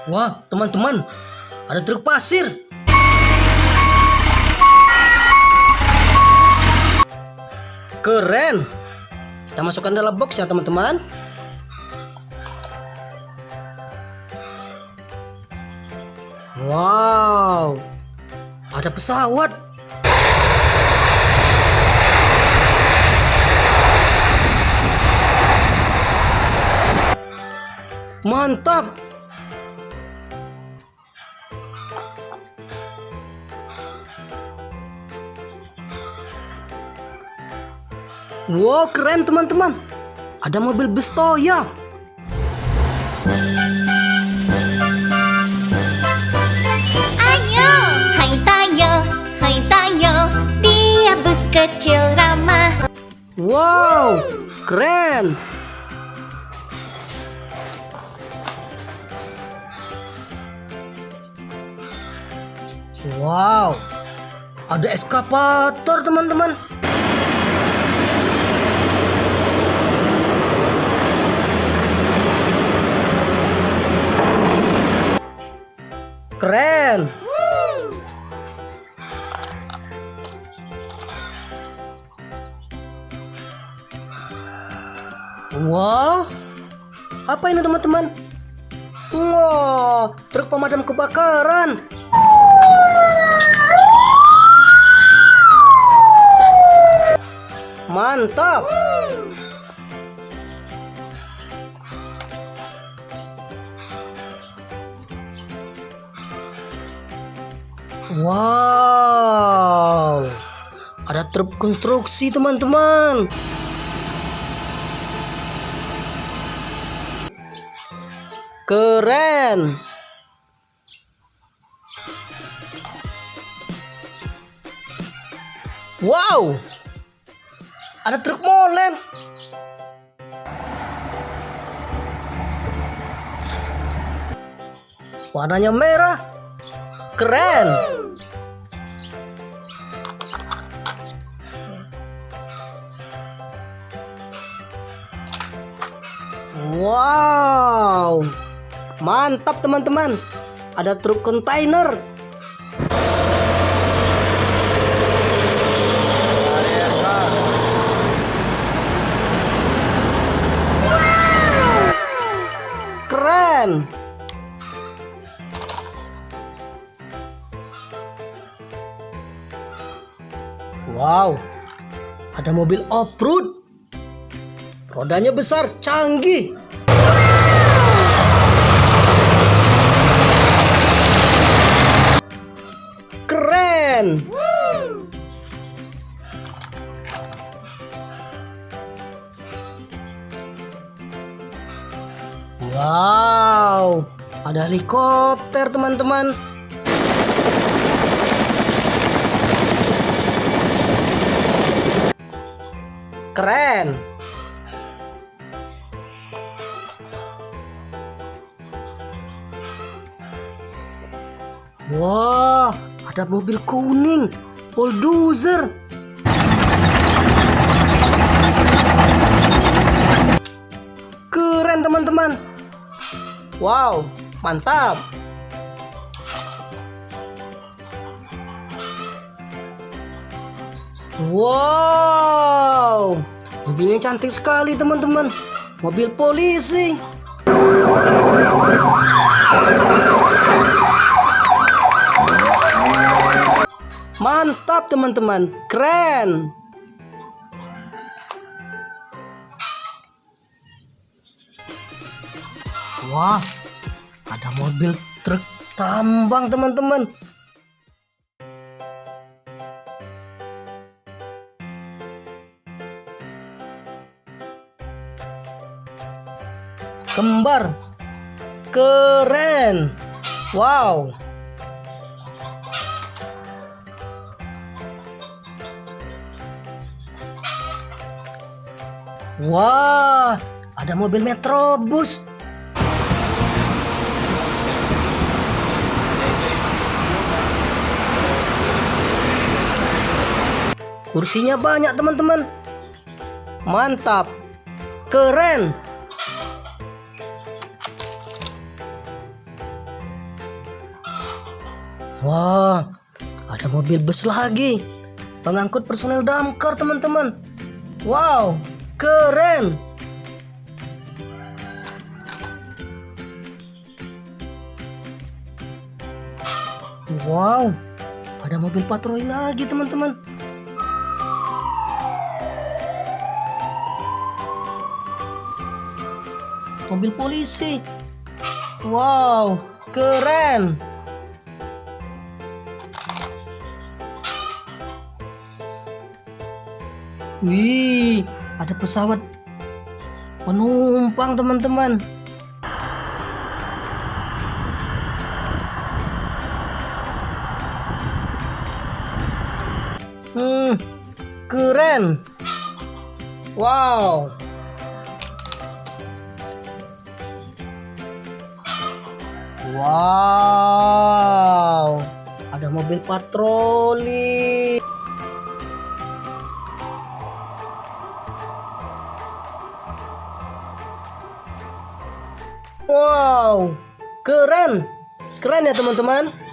Wah, teman-teman, ada truk pasir. Keren. Kita masukkan dalam box ya, teman-teman. Wow, ada pesawat. Mantap. Wow, keren teman-teman. Ada mobil bus Toya. Ayo, hai Tayo, dia bus kecil ramah. Wow, keren. Wow, ada eskavator teman-teman. Keren. Wow, apa ini teman-teman? Wow, truk pemadam kebakaran. Mantap. Wow, ada truk konstruksi teman-teman. Keren. Wow, ada truk molen. Warnanya merah. Keren. Wow, mantap teman-teman. Ada truk kontainer. Keren. Wow, ada mobil off-road. Rodanya besar, canggih. Keren. Wow, ada helikopter teman-teman. Keren. Wah, ada mobil kuning, bulldozer. Keren teman-teman. Wow, mantap. Wow, mobilnya cantik sekali teman-teman. Mobil polisi. Mantap teman-teman, keren. Wah, ada mobil truk tambang teman-teman. Kembar. Keren. Wow. Wah, ada mobil Metrobus. Kursinya banyak teman-teman. Mantap. Keren. Wah, ada mobil bus lagi. Pengangkut personel damkar, teman-teman. Wow, keren. Wow, ada mobil patroli lagi, teman-teman. Mobil polisi. Wow, keren. Wih, ada pesawat penumpang, teman-teman. Keren. Wow. Wow, ada mobil patroli. Wow, keren. Keren ya, teman-teman.